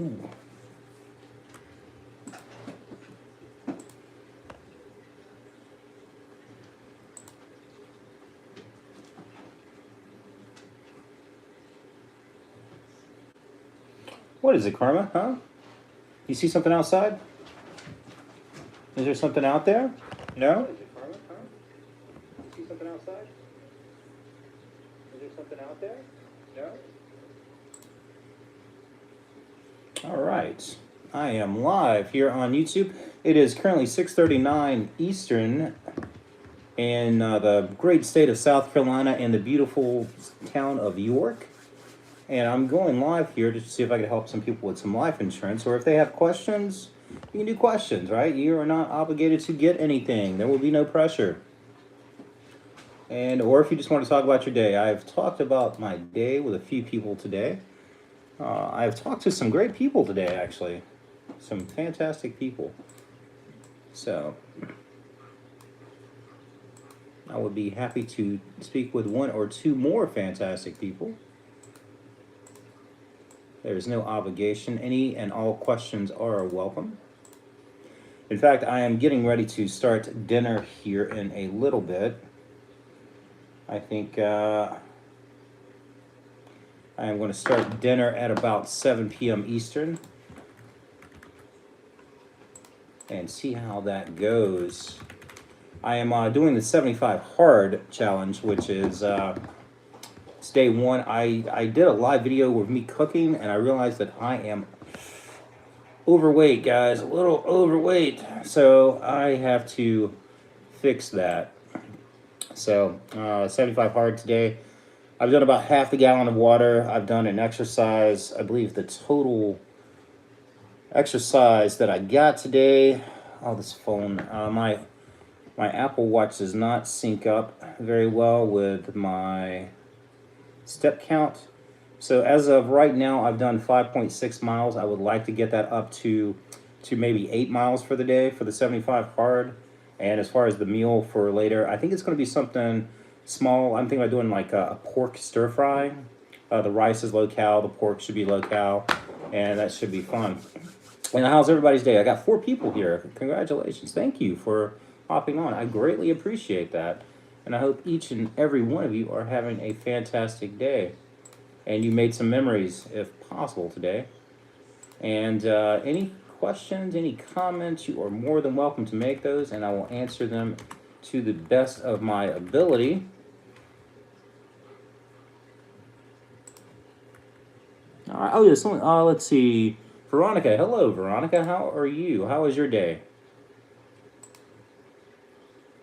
Ooh. What is it, Karma? Huh? You see something outside? Is there something out there? No? What is it, Karma? Huh? You see something outside? Is there something out there? No? All right. I am live here on YouTube. It is currently 6:39 Eastern in the great state of South Carolina and the beautiful town of York. And I'm going live here to see if I can help some people with some life insurance, or if they have questions, you can do questions, right? You are not obligated to get anything. There will be no pressure. And or if you just want to talk about your day. I've talked about my day with a few people today. I've talked to some great people today, actually. Some fantastic people. So I would be happy to speak with one or two more fantastic people. There's no obligation. Any and all questions are welcome. In fact, I am getting ready to start dinner here in a little bit. I think I am going to start dinner at about 7 p.m. Eastern and see how that goes. I am doing the 75 hard challenge, which is it's day one. I did a live video with me cooking, and I realized that I am overweight, guys, a little overweight. So I have to fix that. So 75 hard today. I've done about half the gallon of water. I've done an exercise. I believe the total exercise that I got today. Oh, this phone. My Apple Watch does not sync up very well with my step count. So as of right now, I've done 5.6 miles. I would like to get that up to maybe 8 miles for the day for the 75 hard. And as far as the meal for later, I think it's going to be something small. I'm thinking about doing like a pork stir fry. The rice is low cal, the pork should be low cal, and that should be fun. And how's everybody's day? I got 4 people here. Congratulations. Thank you for hopping on. I greatly appreciate that. And I hope each and every one of you are having a fantastic day. And you made some memories, if possible, today. And any questions, any comments, you are more than welcome to make those, and I will answer them to the best of my ability. All right. Oh, yeah. Let's see. Veronica. Hello, Veronica. How are you? How was your day?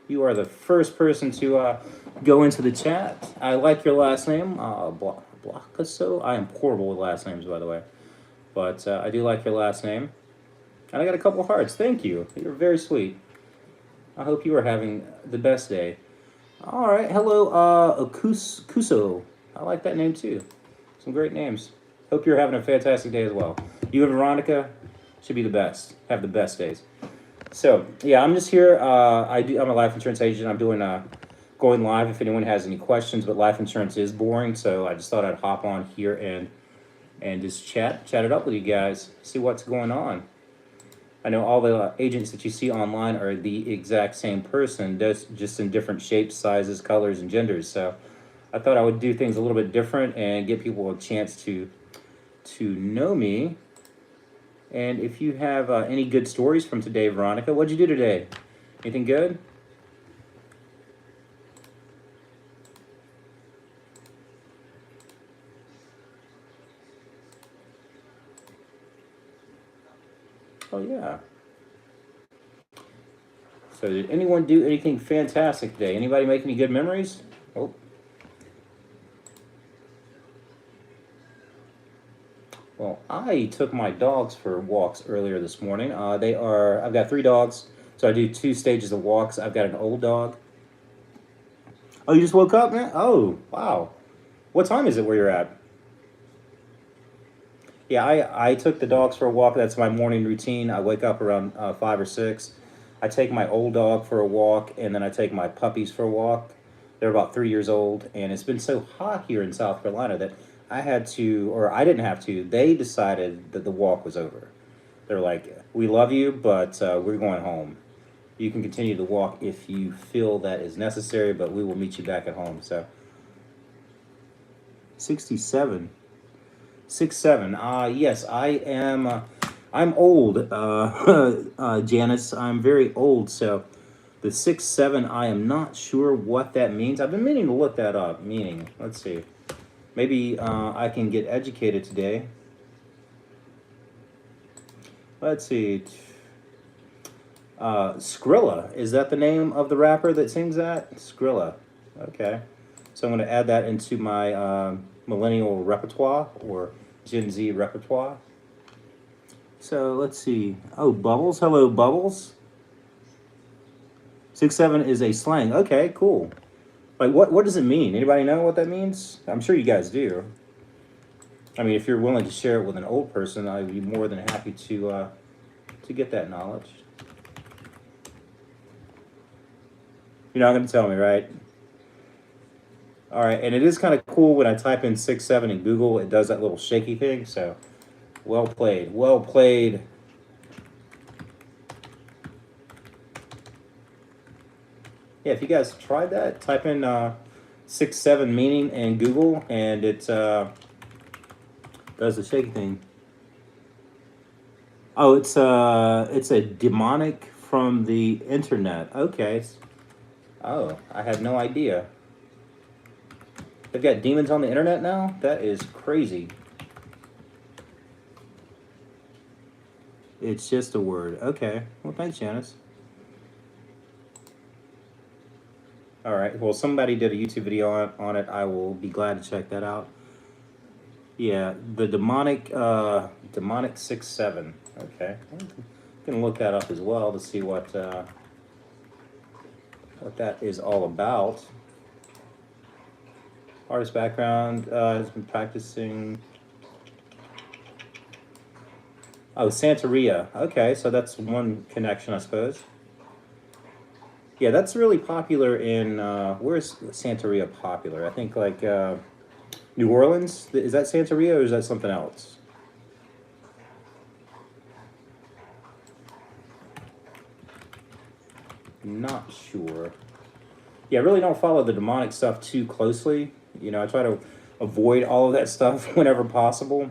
You are the first person to go into the chat. I like your last name, Blockaso. I am horrible with last names, by the way. But I do like your last name. And I got a couple hearts. Thank you. You're very sweet. I hope you are having the best day. All right. Hello, Kuso. I like that name, too. Some great names. Hope you're having a fantastic day as well. You and Veronica should be the best. Have the best days. So, yeah, I'm just here. I'm a life insurance agent. I'm doing going live if anyone has any questions, but life insurance is boring, so I just thought I'd hop on here and just chat it up with you guys, see what's going on. I know all the agents that you see online are the exact same person, just in different shapes, sizes, colors, and genders. So I thought I would do things a little bit different and give people a chance to know me. And if you have any good stories from today, Veronica, what'd you do today? Anything good? Oh, yeah. So did anyone do anything fantastic today? Anybody make any good memories? Oh. Well, I took my dogs for walks earlier this morning. I've got 3 dogs, so I do 2 stages of walks. I've got an old dog. Oh, you just woke up, man? Oh, wow. What time is it where you're at? Yeah, I took the dogs for a walk. That's my morning routine. I wake up around 5 or 6. I take my old dog for a walk, and then I take my puppies for a walk. They're about 3 years old, and it's been so hot here in South Carolina that I had to, or I didn't have to. They decided that the walk was over. They're like, "We love you, but we're going home. You can continue to walk if you feel that is necessary, but we will meet you back at home." So, 67, 67. Yes, I am. I'm old, Janice. I'm very old. So, the 6 7. I am not sure what that means. I've been meaning to look that up. Meaning, let's see. Maybe I can get educated today. Let's see. Skrilla. Is that the name of the rapper that sings that? Skrilla. Okay. So I'm going to add that into my millennial repertoire or Gen Z repertoire. So let's see. Oh, Bubbles. Hello, Bubbles. 6 7 is a slang. Okay, cool. Like, what does it mean? Anybody know what that means? I'm sure you guys do. I mean, if you're willing to share it with an old person, I'd be more than happy to get that knowledge. You're not going to tell me, right? All right, and it is kind of cool when I type in 6 7 in Google, it does that little shaky thing. So, well played, well played. Yeah, if you guys tried that, type in 6 7 meaning in Google, and it does the shaky thing. Oh, it's a demonic from the internet. Okay. Oh, I had no idea. They've got demons on the internet now? That is crazy. It's just a word. Okay. Well, thanks, Janice. All right. Well, somebody did a YouTube video on it. I will be glad to check that out. Yeah, the demonic 6 7. Okay. I'm gonna look that up as well to see what that is all about. Artist background has been practicing. Oh, Santeria. Okay, so that's one connection, I suppose. Yeah, that's really popular in where's Santeria popular? I think like New Orleans. Is that Santeria or is that something else? Not sure. Yeah, I really don't follow the demonic stuff too closely. You know, I try to avoid all of that stuff whenever possible.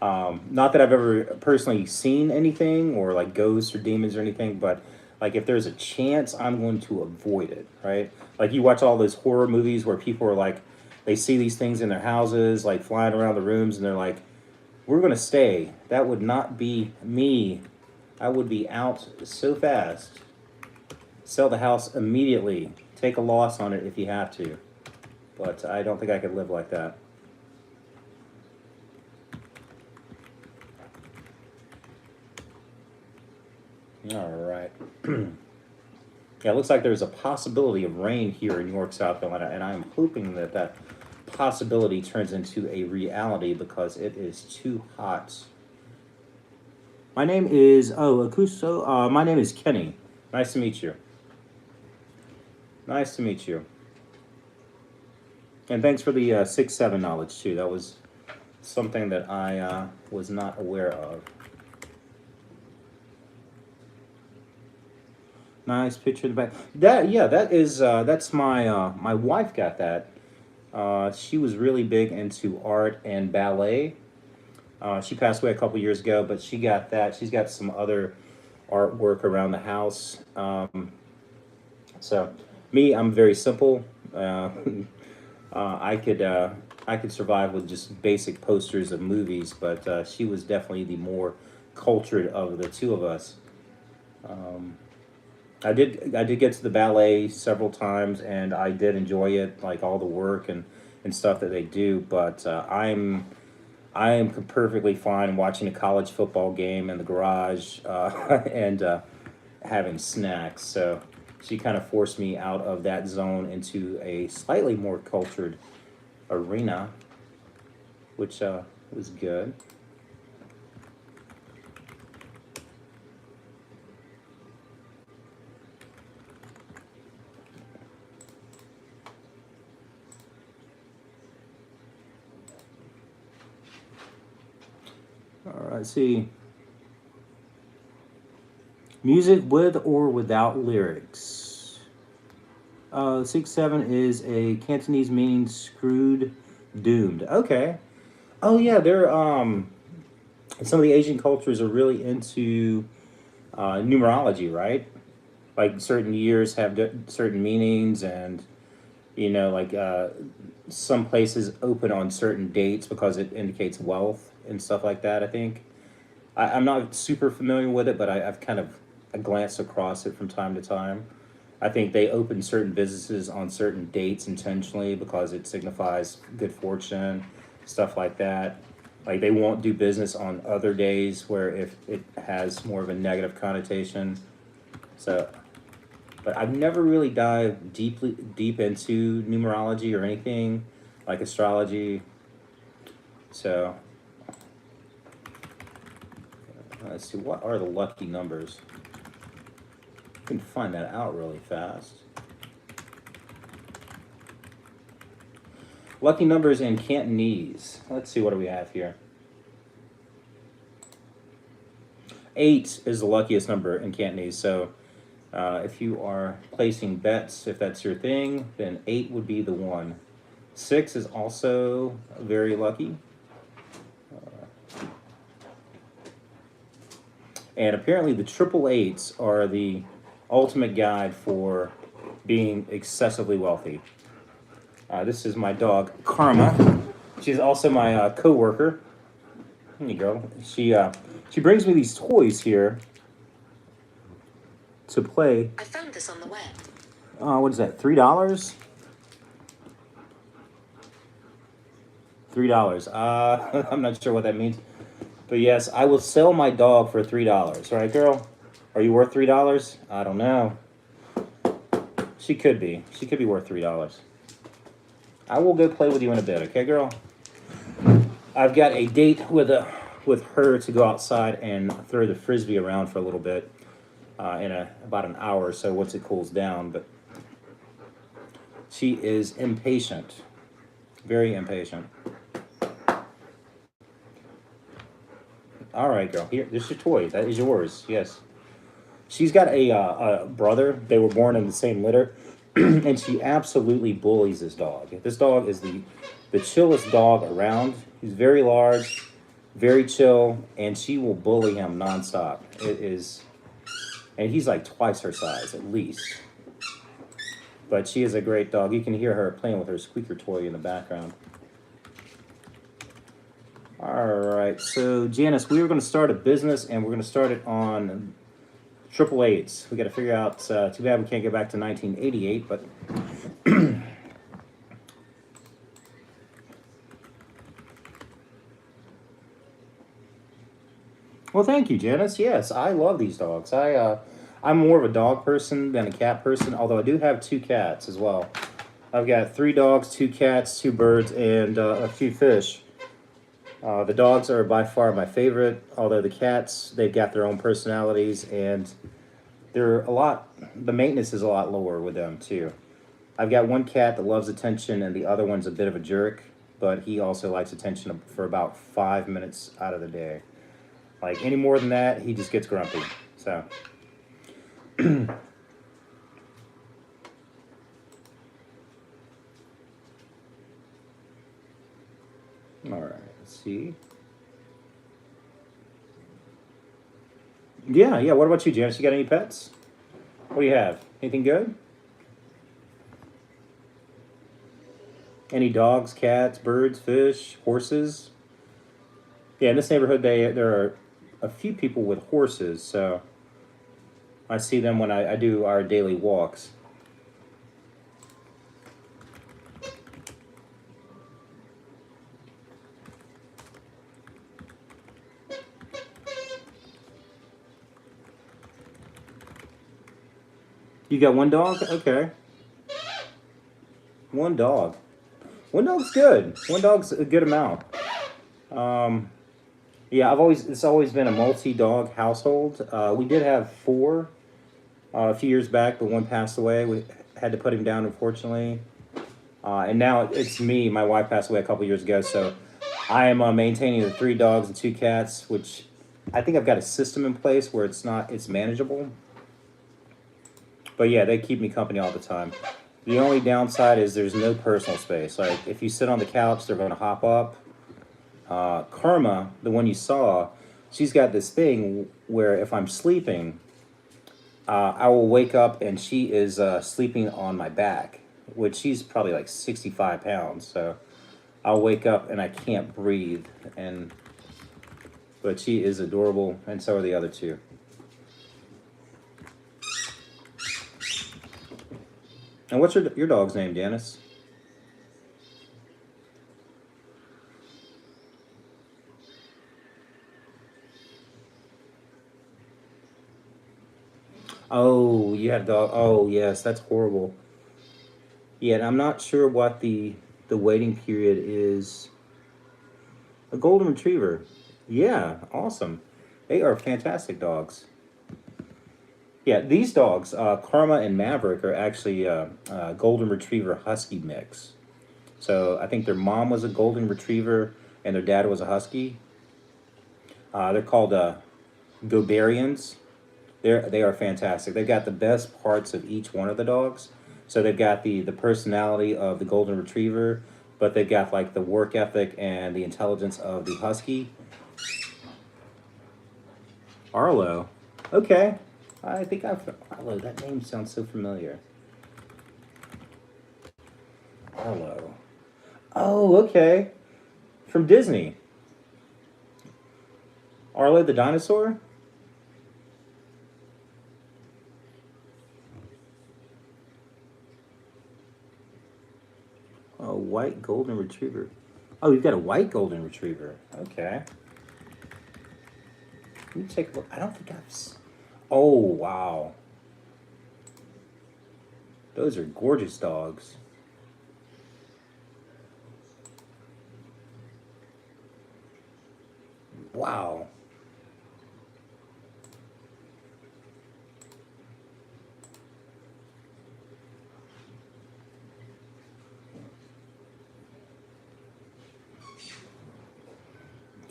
Not that I've ever personally seen anything or like ghosts or demons or anything, but like if there's a chance, I'm going to avoid it, right? Like you watch all those horror movies where people are like, they see these things in their houses, like flying around the rooms, and they're like, we're going to stay. That would not be me. I would be out so fast. Sell the house immediately. Take a loss on it if you have to. But I don't think I could live like that. All right. Yeah, it looks like there's a possibility of rain here in York, South Carolina, and I'm hoping that that possibility turns into a reality because it is too hot. My name is Akuso. My name is Kenny. Nice to meet you. Nice to meet you. And thanks for the 6 7 knowledge too. That was something that I was not aware of. Nice picture in the back. That is that's my wife got that. She was really big into art and ballet. She passed away a couple years ago, but she got that. She's got some other artwork around the house. So me, I'm very simple. I could survive with just basic posters of movies, but she was definitely the more cultured of the two of us. I did get to the ballet several times, and I did enjoy it, like all the work and stuff that they do. But I am perfectly fine watching a college football game in the garage and having snacks. So she kind of forced me out of that zone into a slightly more cultured arena, which was good. Let's see. Music with or without lyrics. 6-7 is a Cantonese meaning screwed, doomed. Okay. Oh yeah, they're some of the Asian cultures are really into numerology, right? Like certain years have certain meanings, and like some places open on certain dates because it indicates wealth and stuff like that. I think I'm not super familiar with it, but I've kind of glanced across it from time to time. I think they open certain businesses on certain dates intentionally because it signifies good fortune, stuff like that. Like they won't do business on other days where if it has more of a negative connotation. So, but I've never really dived deep into numerology or anything like astrology. So, let's see, what are the lucky numbers? You can find that out really fast. Lucky numbers in Cantonese. Let's see, what do we have here? 8 is the luckiest number in Cantonese. So if you are placing bets, if that's your thing, then 8 would be the one. 6 is also very lucky. And apparently the triple eights are the ultimate guide for being excessively wealthy. This is my dog, Karma. She's also my co-worker. There you go. She brings me these toys here to play. I found this on the web. What is that, $3? $3. I'm not sure what that means. But yes, I will sell my dog for $3. Right, girl? Are you worth $3? I don't know. She could be. She could be worth $3. I will go play with you in a bit, okay, girl? I've got a date with her to go outside and throw the frisbee around for a little bit in about an hour or so once it cools down. But she is impatient, very impatient. All right, girl. Here, this is your toy. That is yours. Yes. She's got a brother. They were born in the same litter, and she absolutely bullies this dog. This dog is the chillest dog around. He's very large, very chill, and she will bully him nonstop. It is, and he's like twice her size at least. But she is a great dog. You can hear her playing with her squeaker toy in the background. All right, so Janice, we were going to start a business, and we're going to start it on triple eights. We got to figure out. Too bad we can't get back to 1988, but. Well, thank you, Janice. Yes, I love these dogs. I'm more of a dog person than a cat person, although I do have 2 cats as well. I've got 3 dogs, 2 cats, 2 birds, and a few fish. The dogs are by far my favorite, although the cats, they've got their own personalities, and the maintenance is a lot lower with them too. I've got one cat that loves attention, and the other one's a bit of a jerk, but he also likes attention for about 5 minutes out of the day. Like any more than that, he just gets grumpy. So. All right, let's see. Yeah. What about you, Janice? You got any pets? What do you have? Anything good? Any dogs, cats, birds, fish, horses? Yeah, in this neighborhood, there are a few people with horses, so I see them when I do our daily walks. You got one dog? Okay. One dog. One dog's good. One dog's a good amount. Yeah, it's always been a multi-dog household. We did have 4 a few years back, but one passed away. We had to put him down, unfortunately. And now it's me. My wife passed away a couple years ago, so I am maintaining the 3 dogs and 2 cats, which I think I've got a system in place where it's manageable. But yeah, they keep me company all the time. The only downside is there's no personal space. Like if you sit on the couch, they're going to hop up. Karma, the one you saw, she's got this thing where if I'm sleeping, I will wake up and she is sleeping on my back, which she's probably like 65 pounds. So I'll wake up and I can't breathe. But she is adorable, and so are the other two. And what's your dog's name, Janice? Oh, you had a dog. Oh, yes, that's horrible. Yeah, and I'm not sure what the waiting period is. A golden retriever. Yeah, awesome. They are fantastic dogs. Yeah, these dogs, Karma and Maverick, are actually a golden retriever husky mix. So I think their mom was a golden retriever and their dad was a husky. They're called Goberians. They are fantastic. They've got the best parts of each one of the dogs. So they've got the personality of the golden retriever, but they've got like the work ethic and the intelligence of the husky. Arlo. Okay. I think Arlo. That name sounds so familiar. Arlo. Oh, okay. From Disney. Arlo the dinosaur? Oh, white golden retriever. Oh, you've got a white golden retriever. Okay. Let me take a look. I don't think Oh, wow. Those are gorgeous dogs. Wow.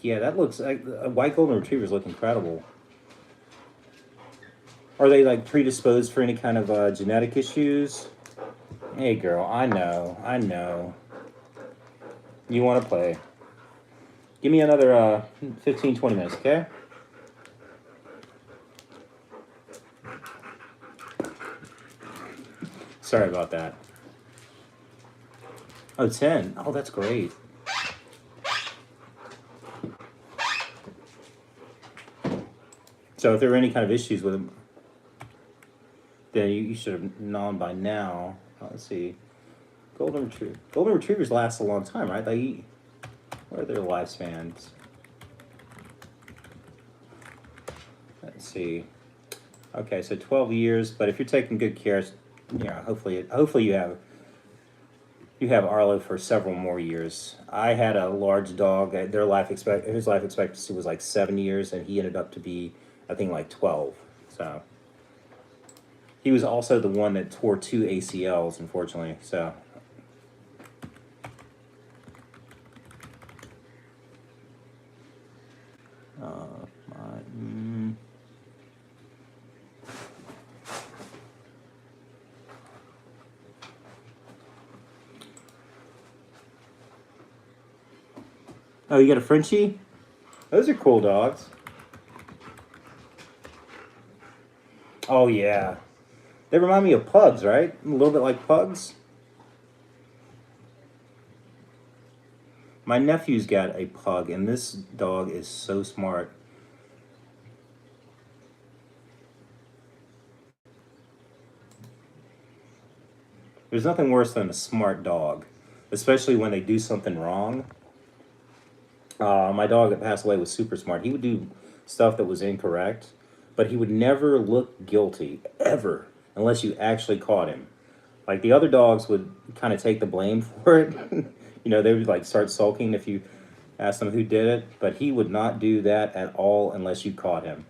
Yeah, that looks like white golden retrievers look incredible. Are they like predisposed for any kind of genetic issues? Hey, girl, I know, I know. You want to play. Give me another 15, 20 minutes, okay? Sorry about that. Oh, 10. Oh, that's great. So if there were any kind of issues with them, then you should have known by now. Let's see. Golden retriever. Golden retrievers last a long time, right? What are their lifespans? Let's see. Okay, so 12 years. But if you're taking good care, hopefully you have Arlo for several more years. I had a large dog. His life expectancy was like 7 years, and he ended up to be, I think, like 12. So he was also the one that tore 2 ACLs, unfortunately. So. Oh, you got a Frenchie? Those are cool dogs. Oh, yeah. They remind me of pugs, right? A little bit like pugs. My nephew's got a pug, and this dog is so smart. There's nothing worse than a smart dog, especially when they do something wrong. My dog that passed away was super smart. He would do stuff that was incorrect, but he would never look guilty, ever, unless you actually caught him. Like the other dogs would kind of take the blame for it. They would like start sulking if you asked them who did it, but he would not do that at all unless you caught him.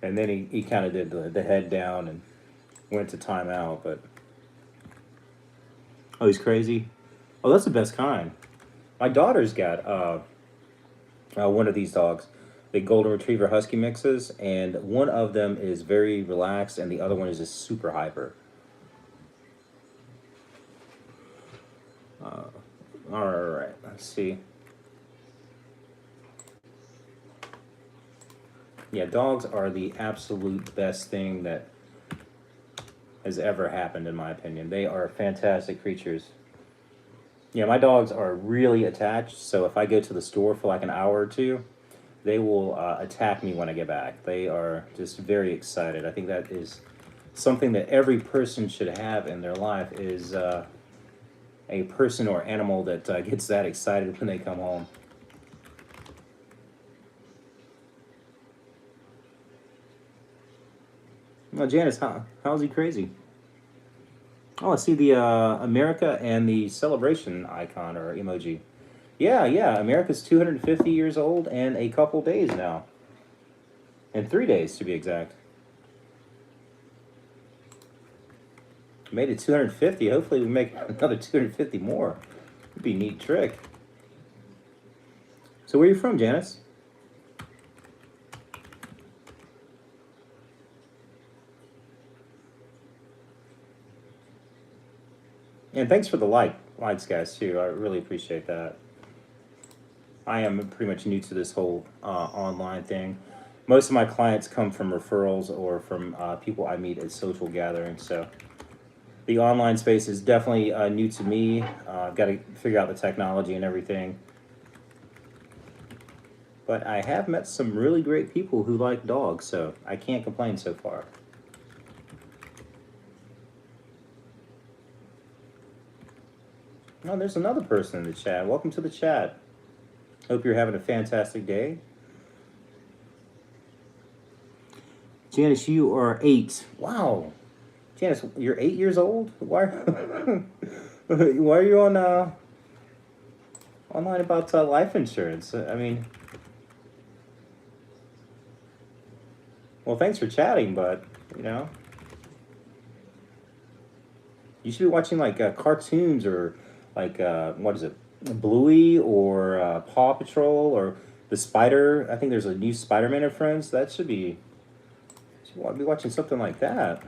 And then he kind of did the head down and went to timeout. But oh, he's crazy. Oh, that's the best kind. My daughter's got one of these dogs. the Golden Retriever Husky mixes, and one of them is very relaxed, and the other one is just super hyper. All right, let's see. Yeah, dogs are the absolute best thing that has ever happened, in my opinion. They are fantastic creatures. Yeah, my dogs are really attached, so if I go to the store for like an hour or two, they will attack me when I get back. They are just very excited. I think that is something that every person should have in their life is a person or animal that gets that excited when they come home. Well, Janice, how's he crazy? Oh, I see the America and the celebration icon or emoji. Yeah, yeah, America's 250 years old and a couple days now. And 3 days to be exact. Made it 250. Hopefully we make another 250 more. It'd be a neat trick. So where are you from, Janice? And thanks for the likes, guys, too. I really appreciate that. I am pretty much new to this whole online thing. Most of my clients come from referrals or from people I meet at social gatherings. So the online space is definitely new to me. I've got to figure out the technology and everything. But I have met some really great people who like dogs, so I can't complain so far. Oh, there's another person in the chat. Welcome to the chat. Hope you're having a fantastic day. Janice, you are 8. Wow. Janice, you're 8 years old? Why, why are you on online about life insurance? I mean, well, thanks for chatting, but, you know, you should be watching like cartoons or like, what is it, Bluey or Paw Patrol or the Spider. I think there's a new Spider-Man and Friends. That should be, should be watching something like that.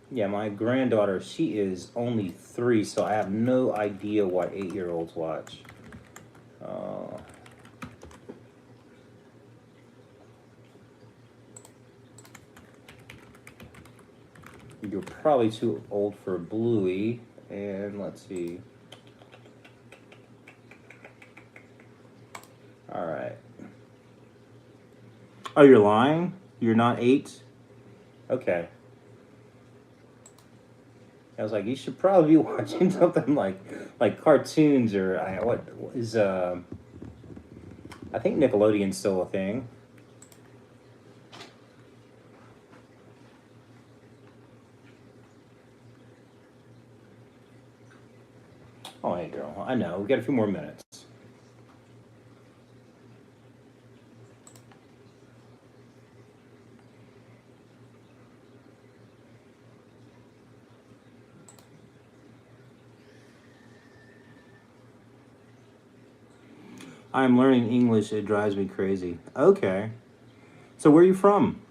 Yeah, my granddaughter, she is only 3, so I have no idea what 8-year-olds watch. You're probably too old for Bluey. And let's see. All right. Oh, you're lying? You're not 8? Okay. I was like, you should probably be watching something like cartoons or what is I think Nickelodeon's still a thing. Oh, hey, girl. I know. We got a few more minutes. I'm learning English. It drives me crazy. Okay. So where are you from?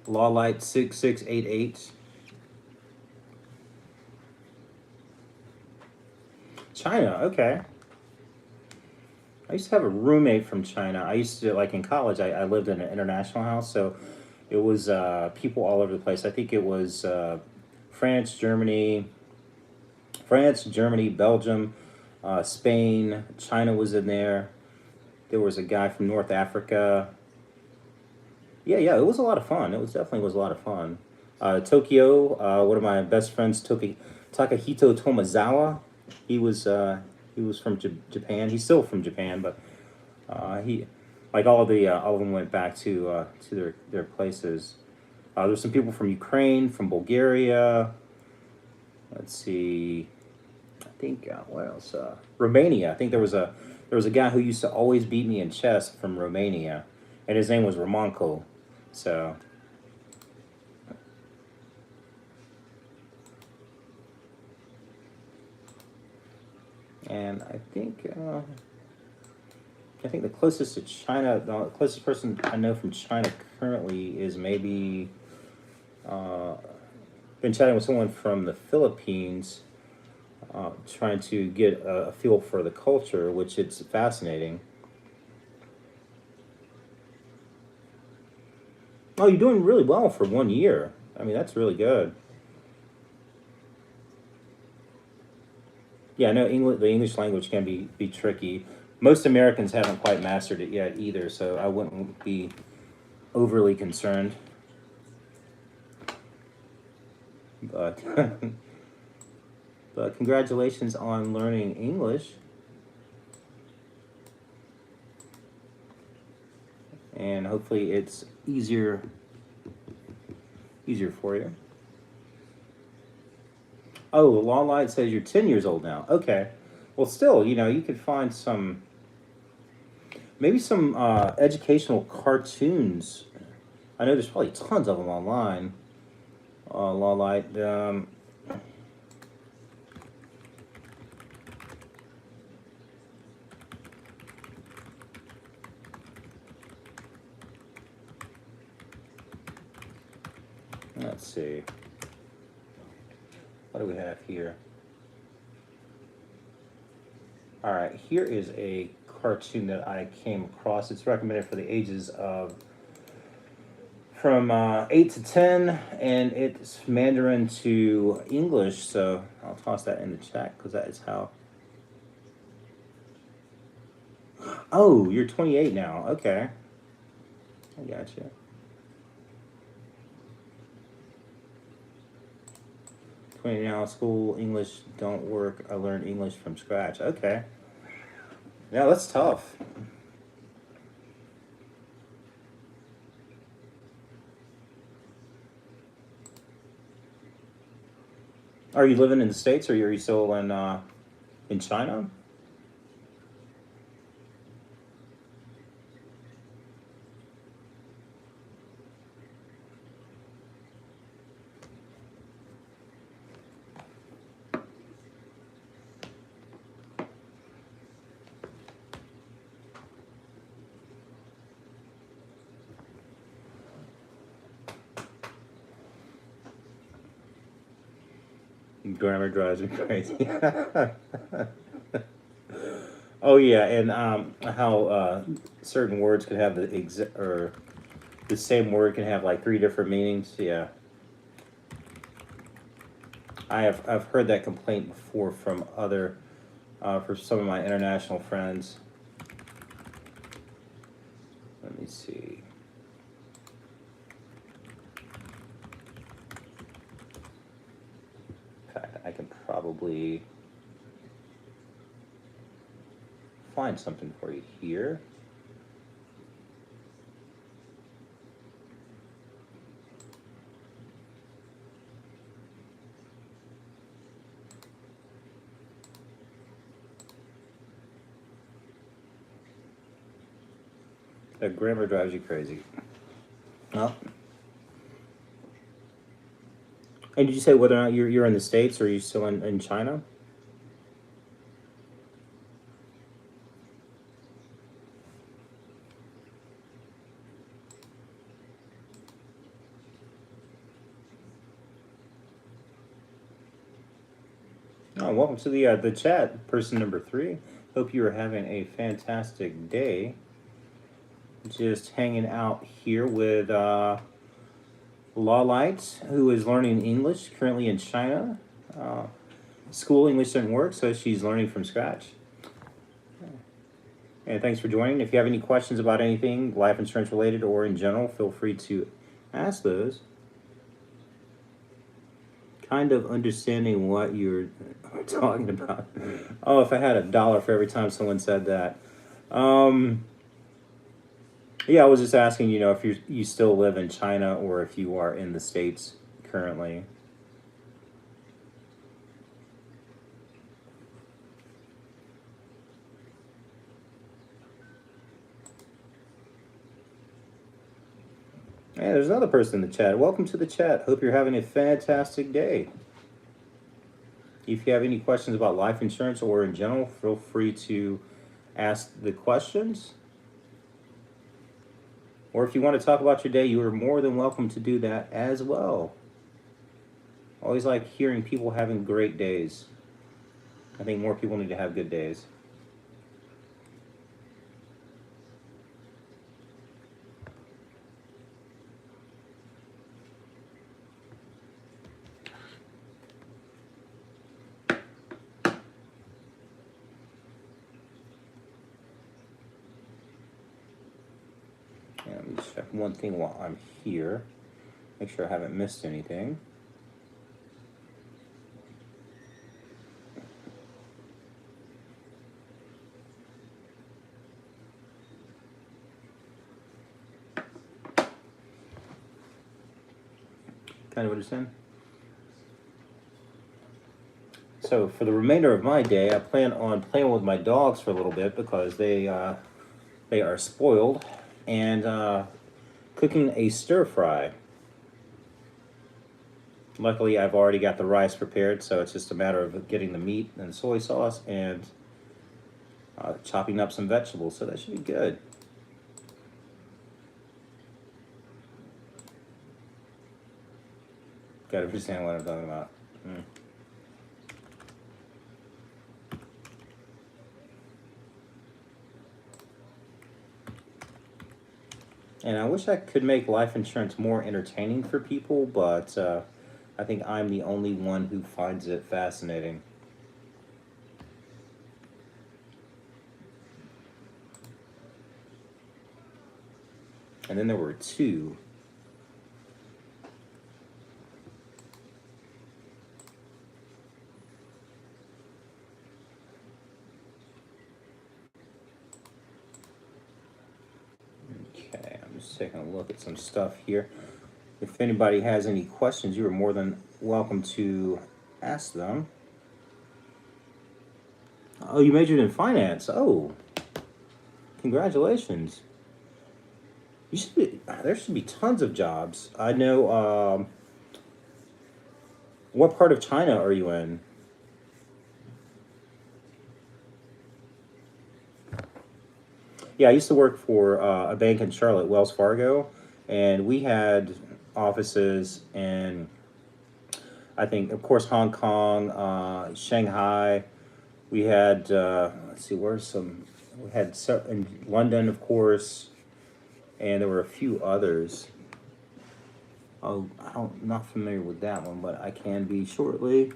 Lawlight 6688. China, okay. I used to have a roommate from China. I used to, like in college, I lived in an international house, so it was people all over the place. I think it was France, Germany, Belgium, Spain, China was in there. There was a guy from North Africa. Yeah, yeah, it was a lot of fun. It was definitely was a lot of fun. Tokyo, one of my best friends, Takahito Tomazawa, he was He was from Japan. He's still from Japan, but he, like all of them went back to their places. There's some people from Ukraine, from Bulgaria. Let's see. I think what else? Romania. I think there was a guy who used to always beat me in chess from Romania, and his name was Romanko. So. And I think the closest to China, the closest person I know from China currently is maybe been chatting with someone from the Philippines, trying to get a feel for the culture, which it's fascinating. Oh, you're doing really well for 1 year. I mean, that's really good. Yeah, I know English. The English language can be tricky. Most Americans haven't quite mastered it yet either, so I wouldn't be overly concerned. But but congratulations on learning English, and hopefully it's easier for you. Oh, Law Light says you're 10 years old now. Okay, well, still, you could find maybe some educational cartoons. I know there's probably tons of them online. Law Light. Let's see. What do we have here? All right, here is a cartoon that I came across. It's recommended for the ages of from 8 to 10, and it's Mandarin to English. So I'll toss that in the chat because that is how. Oh, you're 28 now. Okay, I gotcha. 20 now, school English don't work. I learned English from scratch. Okay. Yeah, that's tough. Are you living in the States, or are you still in China? Grammar drives me crazy. Oh yeah, and how certain words can have or the same word can have like three different meanings. Yeah, I've heard that complaint before from for some of my international friends. Let me see. In fact, I can probably find something for you here. That grammar drives you crazy. Oh. And did you say whether or not you're in the States, or are you still in China? Oh, welcome to the chat, person number 3. Hope you are having a fantastic day. Just hanging out here with Law Light, who is learning English currently in China. School English doesn't work, so she's learning from scratch. And thanks for joining. If you have any questions about anything life insurance related or in general, feel free to ask those. kind of understanding what you're talking about. Oh, if I had $1 for every time someone said that. Um, yeah, I was just asking, if you still live in China or if you are in the States currently. Hey, there's another person in the chat. Welcome to the chat. Hope you're having a fantastic day. If you have any questions about life insurance or in general, feel free to ask the questions. Or if you want to talk about your day, you are more than welcome to do that as well. Always like hearing people having great days. I think more people need to have good days. And let me check one thing while I'm here. Make sure I haven't missed anything. Kind of understand? So for the remainder of my day, I plan on playing with my dogs for a little bit because they are spoiled, and cooking a stir fry. Luckily, I've already got the rice prepared, so it's just a matter of getting the meat and soy sauce and chopping up some vegetables. So that should be good. Gotta understand what I'm talking about. And I wish I could make life insurance more entertaining for people, but I think I'm the only one who finds it fascinating. And then there were two. Okay, I'm just taking a look at some stuff here. If anybody has any questions, you are more than welcome to ask them. Oh, you majored in finance. Oh, congratulations. There should be tons of jobs. I know. What part of China are you in? Yeah, I used to work for a bank in Charlotte, Wells Fargo, and we had offices in, I think, of course, Hong Kong, Shanghai. We had, let's see, we had in London, of course, and there were a few others. Oh, I'm not familiar with that one, but I can be shortly.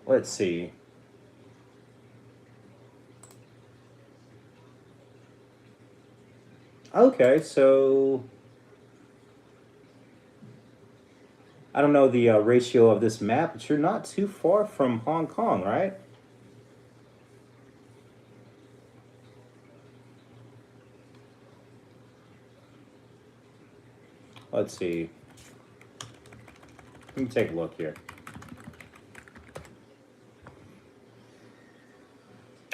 Let's see. Okay, so I don't know the ratio of this map, but you're not too far from Hong Kong, right? Let's see. Let me take a look here.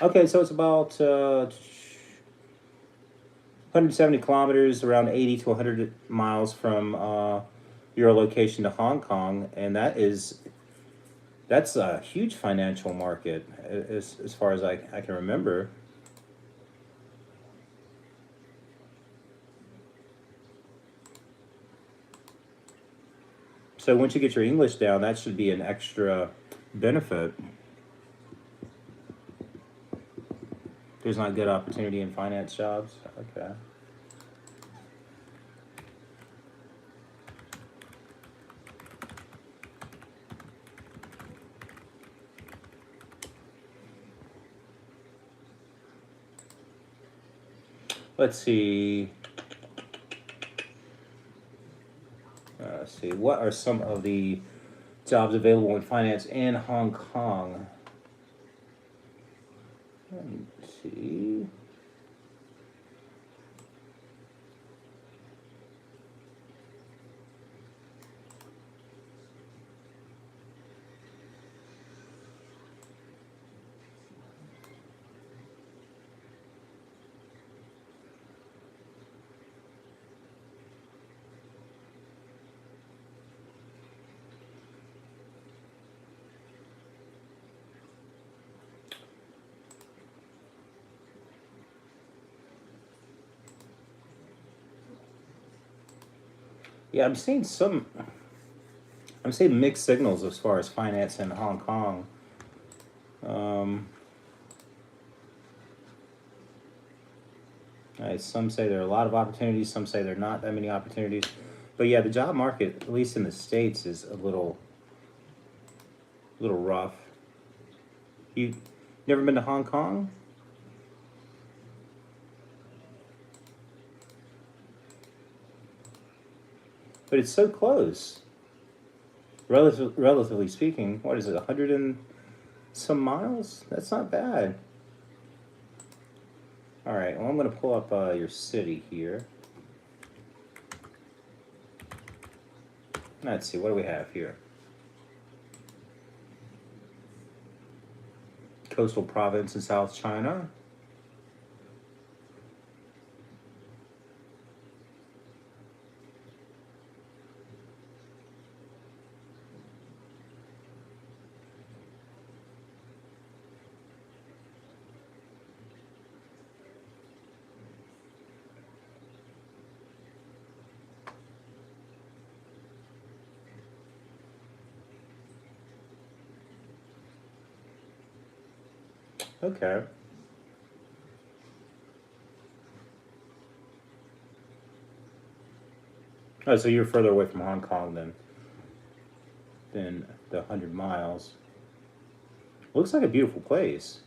Okay, so it's about 170 kilometers, around 80 to 100 miles from your location to Hong Kong, and that's a huge financial market as far as I can remember. So once you get your English down, that should be an extra benefit. There's not good opportunity in finance jobs. Okay. Let's see. let's see. What are some of the jobs available in finance in Hong Kong? Let's see. Yeah, I'm seeing mixed signals as far as finance in Hong Kong. Um, some say there are a lot of opportunities. Some say there are not that many opportunities. But yeah, the job market, at least in the States, is a little rough. You never been to Hong Kong? But it's so close. Relatively speaking, what is it, 100 and some miles? That's not bad. All right, well, I'm going to pull up your city here. Let's see, what do we have here? Coastal province in South China. Okay. Oh, so you're further away from Hong Kong than the 100 miles. Looks like a beautiful place.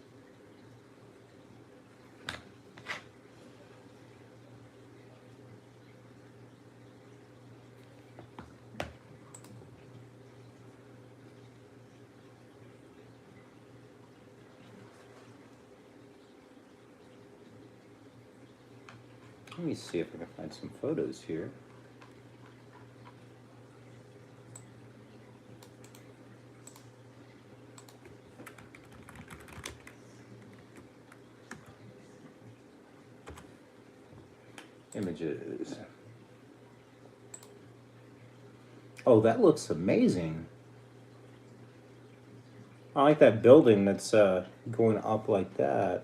Let me see if I can find some photos here. Images. Oh, that looks amazing. I like that building that's going up like that.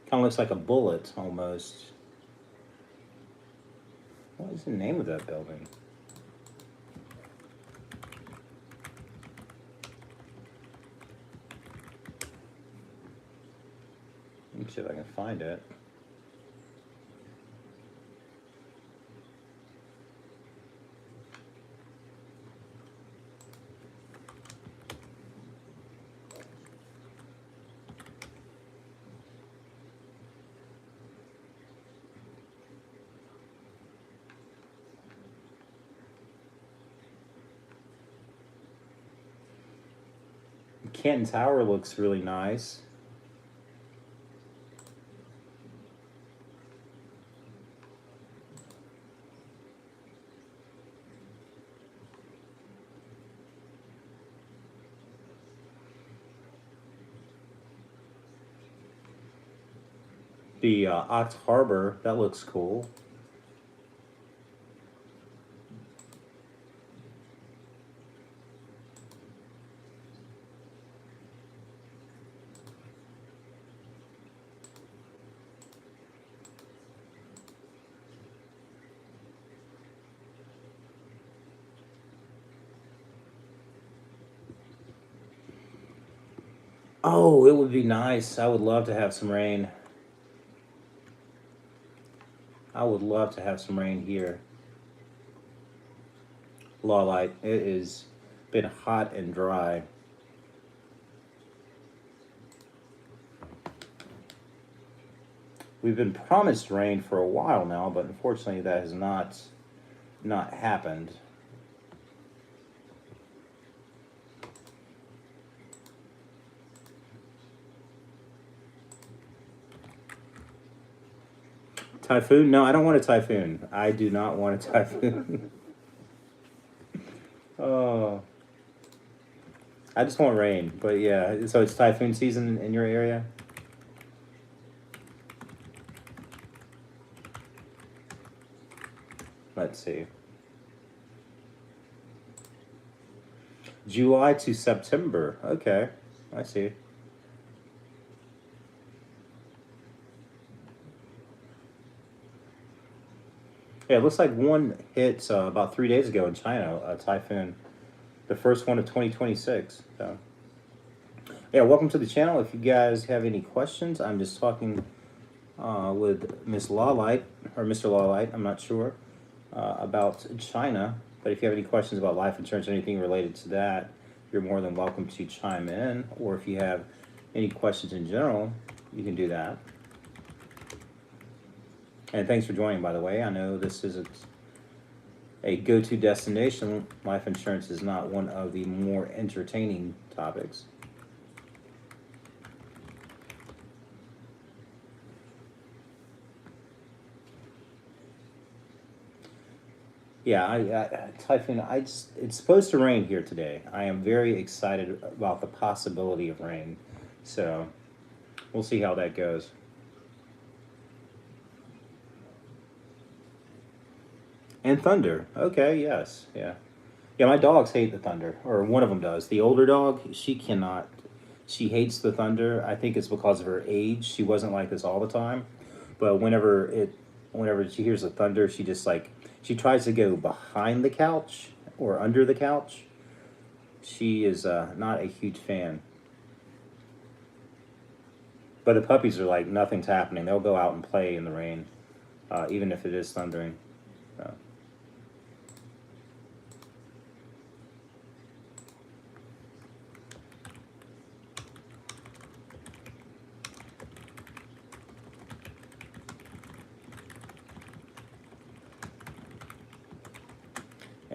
Kind of looks like a bullet almost. What is the name of that building? Let me see if I can find it. Canton Tower looks really nice. The Ox Harbor, that looks cool. Oh, it would be nice. I would love to have some rain. I would love to have some rain here. Lawlight, it has been hot and dry. We've been promised rain for a while now, but unfortunately that has not not happened. Typhoon? No, I don't want a typhoon. I do not want a typhoon. Oh, I just want rain. But yeah, so it's typhoon season in your area? Let's see. July to September. Okay, I see. Yeah, it looks like one hit about 3 days ago in China, a typhoon, the first one of 2026. So, yeah, welcome to the channel. If you guys have any questions, I'm just talking with Miss Lawlight, or Mr. Lawlight, I'm not sure, about China. But if you have any questions about life insurance or anything related to that, you're more than welcome to chime in. Or if you have any questions in general, you can do that. And thanks for joining, by the way. I know this isn't a go-to destination. Life insurance is not one of the more entertaining topics. Yeah, Typhoon, it's supposed to rain here today. I am very excited about the possibility of rain. So we'll see how that goes. And thunder. Okay, yes, yeah. Yeah, my dogs hate the thunder, or one of them does. The older dog, she cannot. She hates the thunder. I think it's because of her age. She wasn't like this all the time, but whenever she hears the thunder, she just like she tries to go behind the couch or under the couch. She is not a huge fan. But the puppies are like nothing's happening. They'll go out and play in the rain, even if it is thundering. So.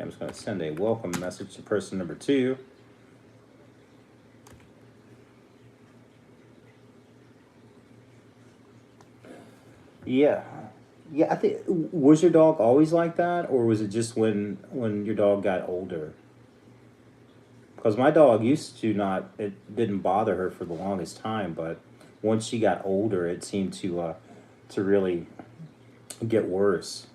I'm just going to send a welcome message to person number 2. Yeah. Yeah, I think was your dog always like that, or was it just when your dog got older? Because my dog used to not, it didn't bother her for the longest time, but once she got older, it seemed to really get worse.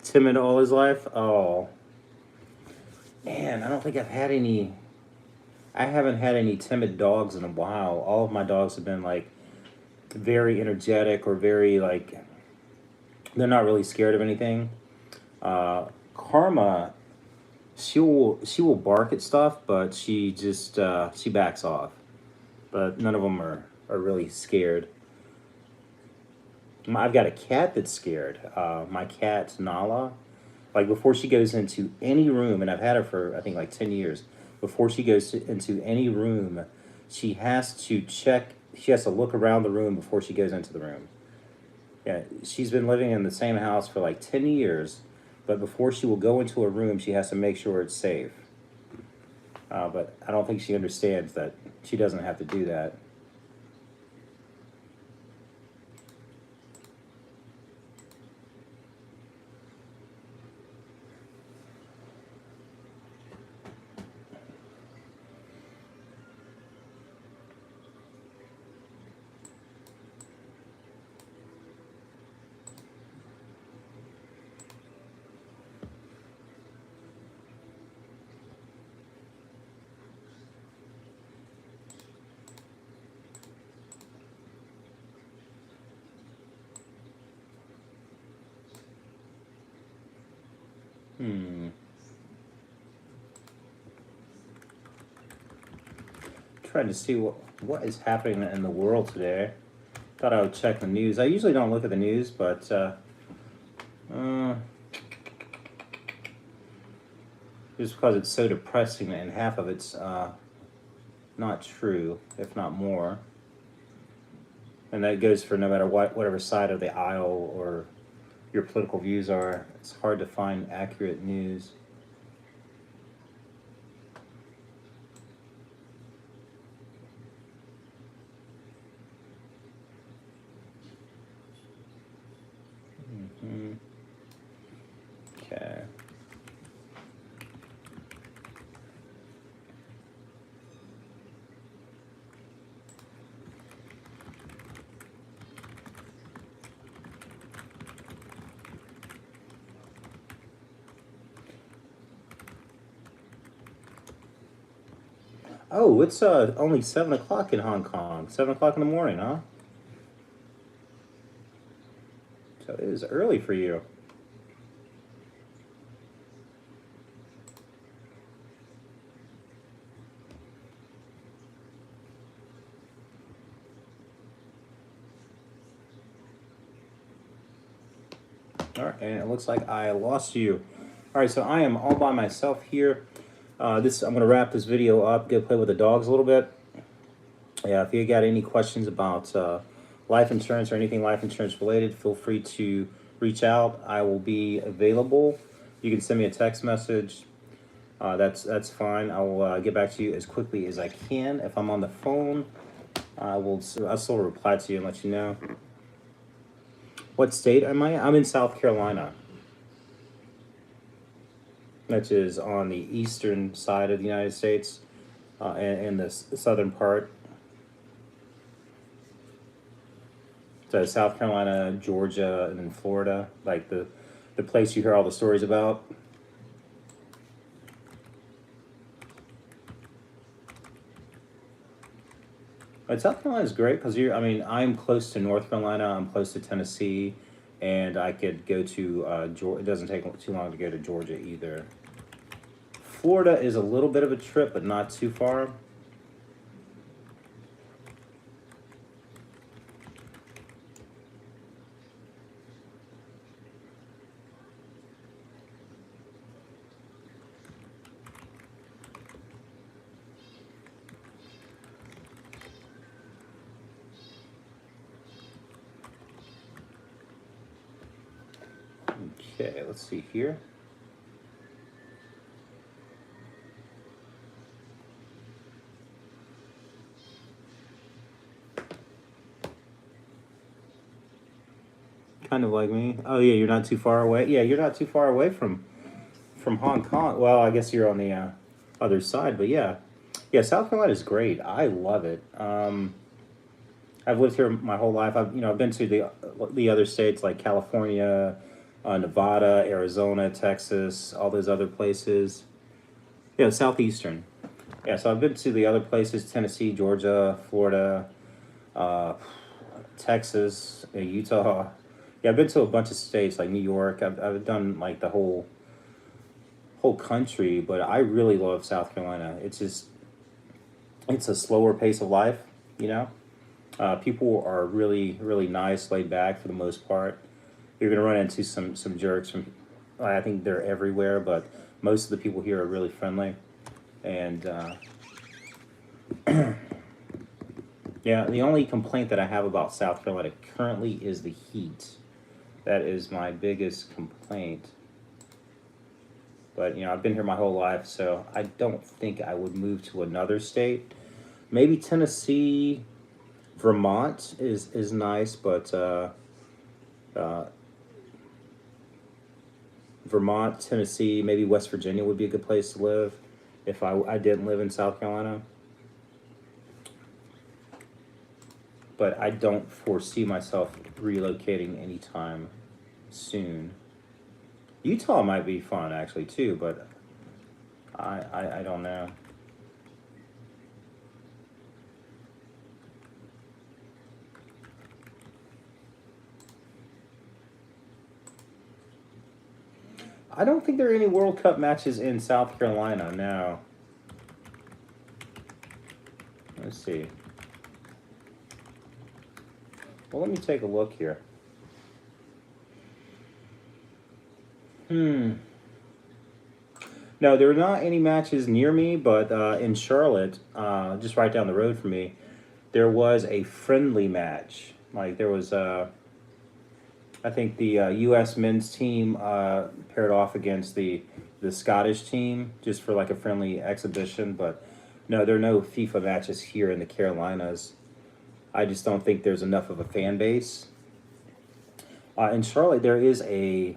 Timid all his life. Oh man, I don't think I've had any. I haven't had any timid dogs in a while. All of my dogs have been like very energetic or very like they're not really scared of anything. Karma, she will bark at stuff, but she just she backs off. But none of them are really scared. I've got a cat that's scared. My cat Nala, like before she goes into any room, and I've had her for I think like 10 years. Before she goes into any room, she has to check. She has to look around the room before she goes into the room. Yeah, she's been living in the same house for like 10 years, but before she will go into a room, she has to make sure it's safe. But I don't think she understands that she doesn't have to do that. Hmm. Trying to see what what is happening in the world today. Thought I would check the news. I usually don't look at the news, but just because it's so depressing and half of it's not true, if not more. And that goes for no matter whatever side of the aisle or your political views are. It's hard to find accurate news. Okay. Oh, it's only 7 o'clock in Hong Kong. 7 o'clock in the morning, huh? So it is early for you. All right, and it looks like I lost you. All right, so I am all by myself here. I'm going to wrap this video up, go play with the dogs a little bit. Yeah, if you got any questions about life insurance or anything life insurance related, feel free to reach out. I will be available. You can send me a text message. That's fine. I will get back to you as quickly as I can. If I'm on the phone, I'll still reply to you and let you know. What state am I? I'm in South Carolina, which is on the eastern side of the United States, and the southern part. So South Carolina, Georgia, and then Florida, like the place you hear all the stories about. But South Carolina is great because I'm close to North Carolina, I'm close to Tennessee, and I could go to Georgia. It doesn't take too long to go to Georgia either. Florida is a little bit of a trip, but not too far. Okay, let's see here. Kind of like me. Oh yeah, you're not too far away. Yeah, you're not too far away from Hong Kong. Well, I guess you're on the other side, but yeah, South Carolina is great. I love it. I've lived here my whole life. I've been to the other states like California, Nevada, Arizona, Texas, all those other places. Yeah, southeastern. Yeah, so I've been to the other places: Tennessee, Georgia, Florida, uh, Texas, Utah. Yeah, I've been to a bunch of states like New York. I've done like the whole country, but I really love South Carolina. It's a slower pace of life, you know. People are really really nice, laid back for the most part. You're gonna run into some jerks from. I think they're everywhere, but most of the people here are really friendly, and yeah. The only complaint that I have about South Carolina currently is the heat. That is my biggest complaint. But I've been here my whole life, so I don't think I would move to another state. Maybe Tennessee, Vermont is nice, but Vermont, Tennessee, maybe West Virginia would be a good place to live if I didn't live in South Carolina. But I don't foresee myself relocating anytime soon. Utah might be fun actually too, but I don't know. I don't think there are any World Cup matches in South Carolina now. Let's see. Well, let me take a look here. No, there are not any matches near me, but in Charlotte, just right down the road from me, there was a friendly match. Like there was, I think the U.S. men's team paired off against the Scottish team just for like a friendly exhibition. But no, there are no FIFA matches here in the Carolinas. I just don't think there's enough of a fan base. In Charlotte, there is a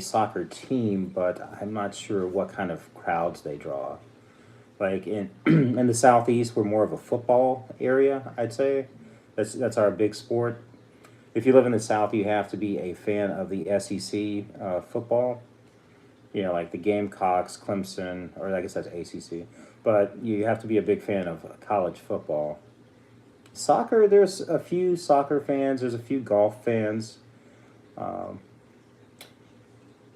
soccer team, but I'm not sure what kind of crowds they draw. Like in in the southeast, we're more of a football area, I'd say. That's our big sport. If you live in the South, you have to be a fan of the SEC football. You know, like the Gamecocks, Clemson, or I guess that's ACC. But you have to be a big fan of college football. Soccer, there's a few soccer fans. There's a few golf fans. Um,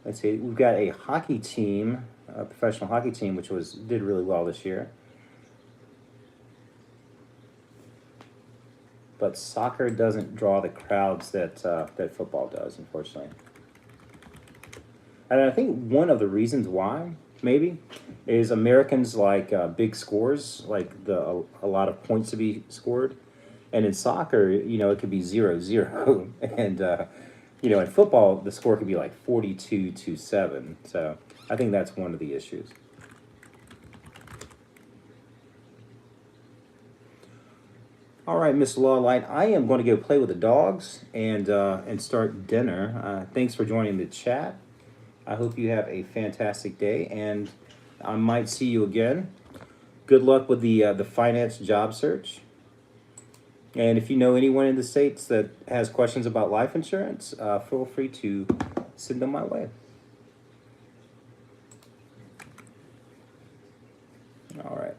let's see, we've got a hockey team, a professional hockey team, which did really well this year. But soccer doesn't draw the crowds that football does, unfortunately. And I think one of the reasons why, maybe, is Americans like big scores, like a lot of points to be scored. And in soccer, you know, it could be 0-0, and you know, in football, the score could be like 42-7. So I think that's one of the issues. All right, Mr. Lawlight, I am going to go play with the dogs and start dinner. Thanks for joining the chat. I hope you have a fantastic day, and I might see you again. Good luck with the finance job search. And if you know anyone in the States that has questions about life insurance, feel free to send them my way. All right.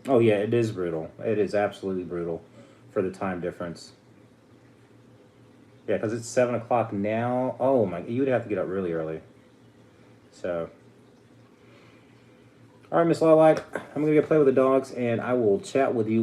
Oh, yeah, it is brutal. It is absolutely brutal for the time difference. Yeah, because it's 7 o'clock now. Oh, my, you would have to get up really early. So, all right, Miss Lawlight, I'm going to go play with the dogs, and I will chat with you later.